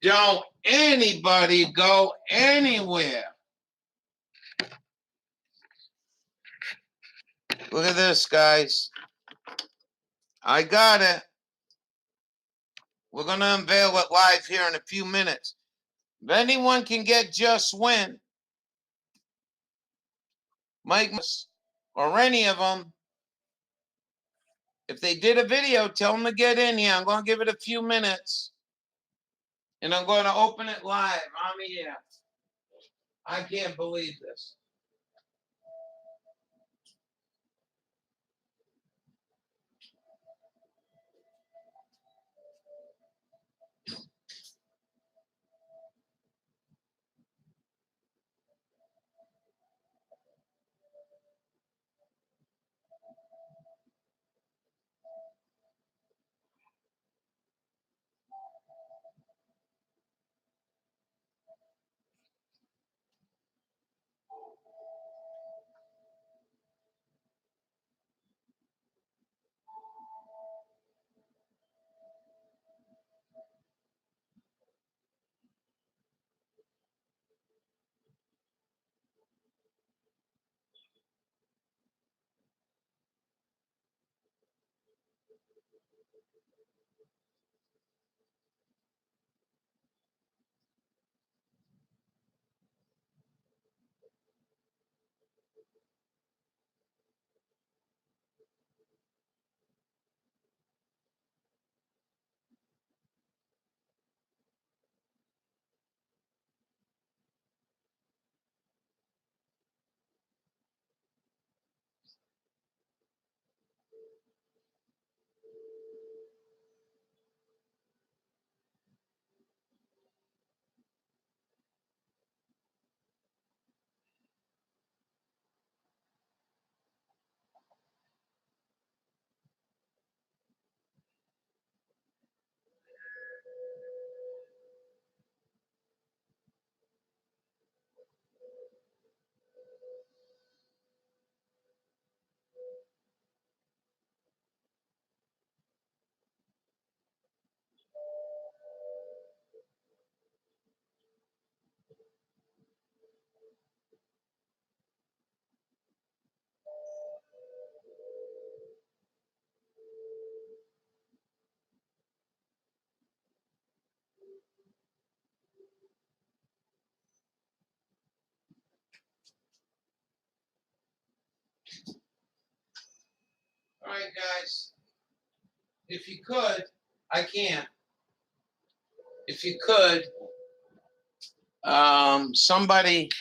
Don't anybody go anywhere. Look at this, guys. I got it. We're going to unveil it live here in a few minutes. If anyone can get Just Wendt, Mike, or any of them, if they did a video, tell them to get in here. I'm going to give it a few minutes. And I'm going to open it live on the air. I can't believe this. All right, guys. If you could, I can't. If you could, somebody,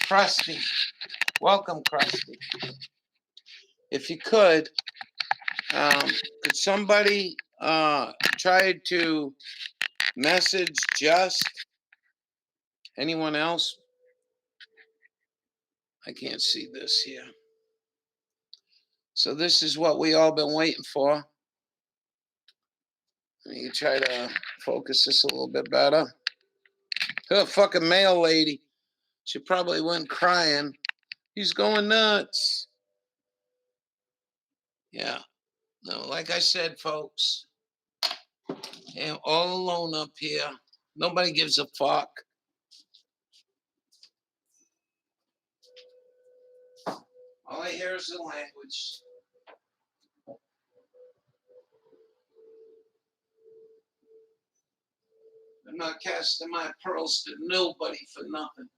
Krusty, welcome, Krusty. If you could somebody try to message Just? Anyone else? I can't see this here. So this is what we all been waiting for. Let me try to focus this a little bit better. Her fucking mail lady. She probably went crying. He's going nuts. Yeah. No, like I said, folks, I'm all alone up here. Nobody gives a fuck. All I hear is the language. I'm not casting my pearls to nobody for nothing.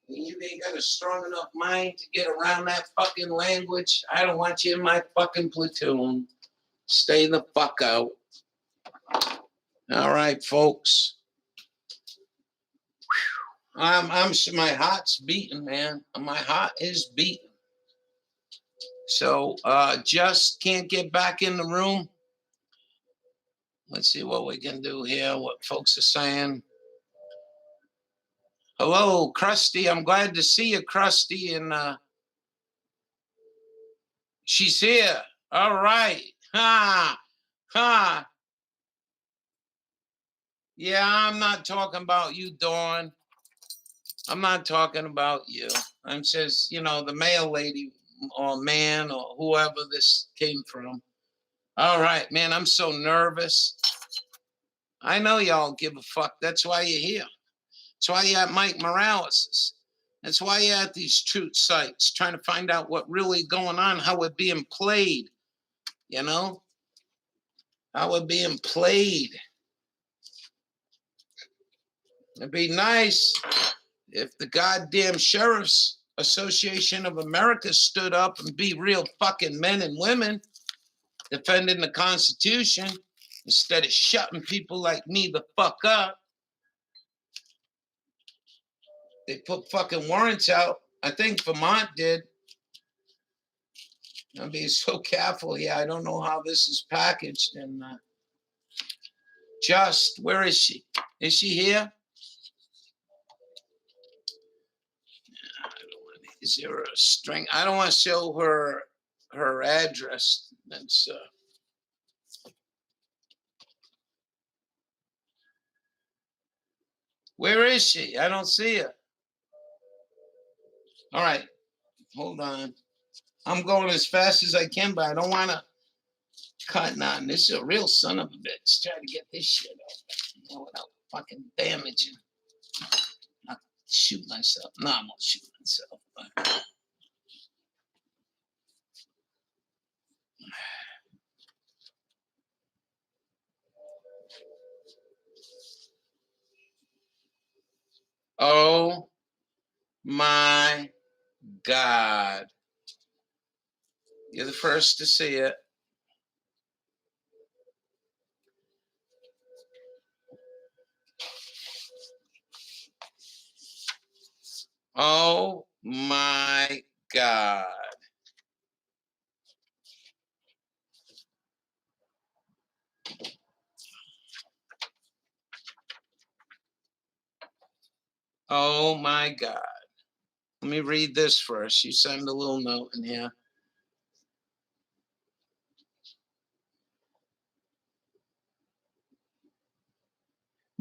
And you ain't got a strong enough mind to get around that fucking language. I don't want you in my fucking platoon. Stay the fuck out. All right, folks. My heart's beating, man. My heart is beating. So Just can't get back in the room. Let's see what we can do here, what folks are saying. Hello, Krusty. I'm glad to see you, Krusty. And she's here. All right. Ha. Ha. Yeah, I'm not talking about you, Dawn. I'm not talking about you. I'm just, the mail lady or man or whoever this came from. All right, man, I'm so nervous. I know y'all give a fuck. That's why you're here. That's why you're at Mike Morales's. That's why you're at these truth sites, trying to find out what really going on, how we're being played, you know? How we're being played. It'd be nice if the goddamn Sheriff's Association of America stood up and be real fucking men and women defending the Constitution instead of shutting people like me the fuck up. They put fucking warrants out. I think Vermont did. I'm being so careful here. I don't know how this is packaged. And Just, where is she? Is she here? Is there a string? I don't want to show her address. That's where is she? I don't see her. All right, hold on. I'm going as fast as I can, but I don't want to cut on. This is a real son of a bitch. Try to get this shit out without fucking damaging. Not shoot myself. No, I'm not shoot myself. But... Oh my God. You're the first to see it. Oh my God. Oh my God. Let me read this first. You send a little note in here.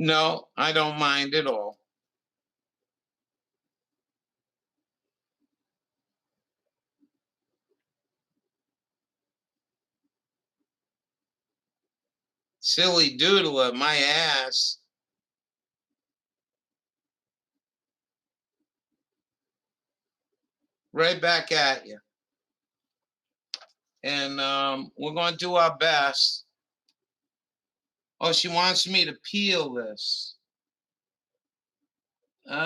No, I don't mind at all. Silly doodler, my ass. Right back at you. And we're going to do our best. Oh, she wants me to peel this. Can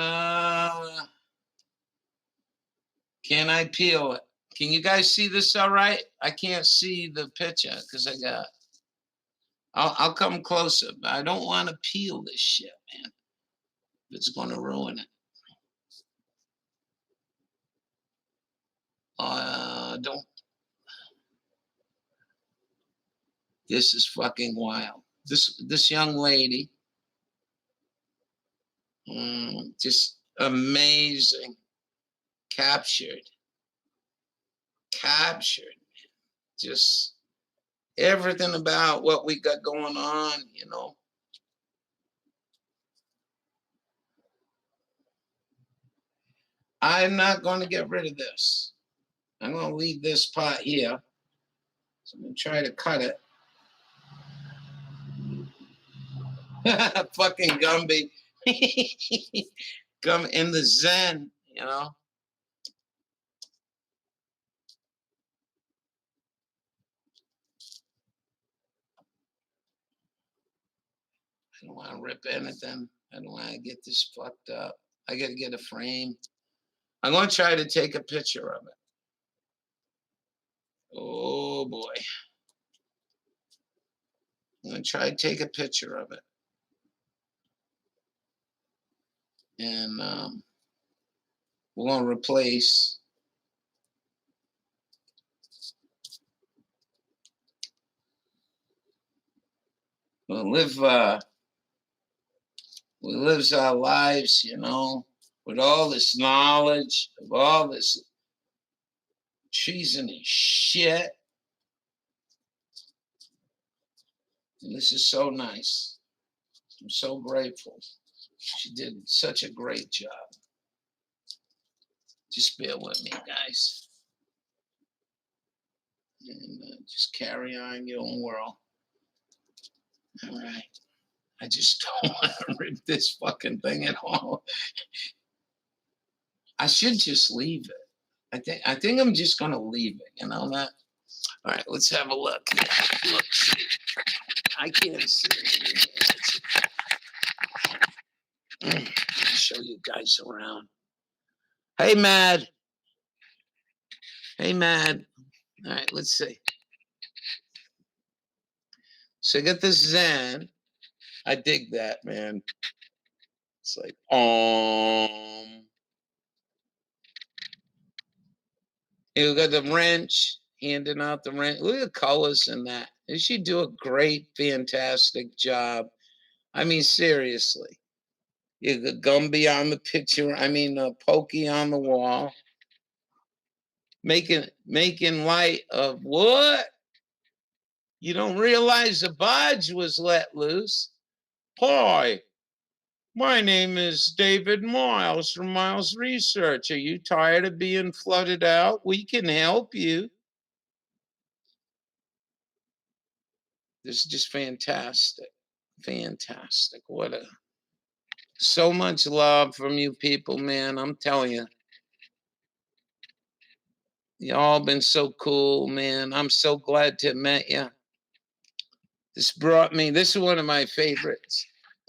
I peel it? Can you guys see this all right? I can't see the picture because I got... I'll come closer, but I don't want to peel this shit, man. It's going to ruin it. Don't. This is fucking wild. This young lady, just amazing. Captured. Just everything about what we got going on, you know. I'm not going to get rid of this. I'm going to leave this part here. So I'm going to try to cut it. Fucking Gumby. Come in the Zen, you know. I don't want to rip anything. I don't want to get this fucked up. I got to get a frame. I'm going to try to take a picture of it. Oh, boy. I'm going to try to take a picture of it. And we're going to replace... We live our lives, you know, with all this knowledge of all this treasonous shit. And this is so nice. I'm so grateful. She did such a great job. Just bear with me, guys. And just carry on your own world. All right. I just don't want to rip this fucking thing at all. I should just leave it. I think I'm just gonna leave it. You know that. All right, let's have a look. Look, I can't see. Show you guys around. Hey, Mad. Hey, Mad. All right, let's see. So I got this Zen. I dig that, man. It's like, you got the wrench, handing out the wrench. Look at the colors in that. She do a great, fantastic job. I mean, seriously. You got Gumby on the picture. I mean, Pokey on the wall. Making light of what? You don't realize the barge was let loose. Hi, my name is David Miles from Miles Research. Are you tired of being flooded out? We can help you. This is just fantastic. Fantastic. So much love from you people, man. I'm telling you. Y'all been so cool, man. I'm so glad to have met you. This is one of my favorites.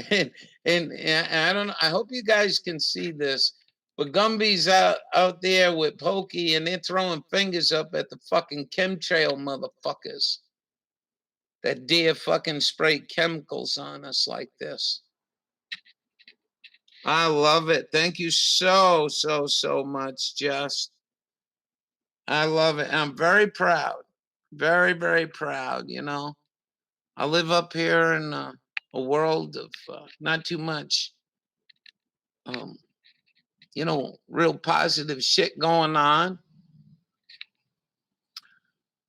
And I don't know, I hope you guys can see this. But Gumby's out there with Pokey and they're throwing fingers up at the fucking chemtrail motherfuckers that dare fucking spray chemicals on us like this. I love it. Thank you so much, Just. I love it. I'm very proud. Very, very proud, you know. I live up here in a world of not too much, you know, real positive shit going on.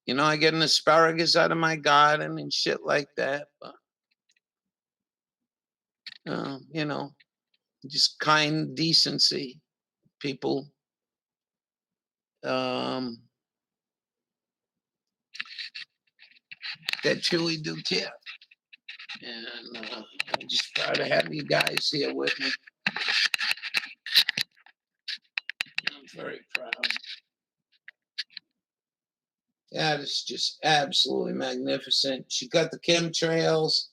You know, I get an asparagus out of my garden and shit like that. But, you know, just kind decency. People that truly do care. And I'm just proud to have you guys here with me. I'm very proud. That is just absolutely magnificent. She got the chemtrails.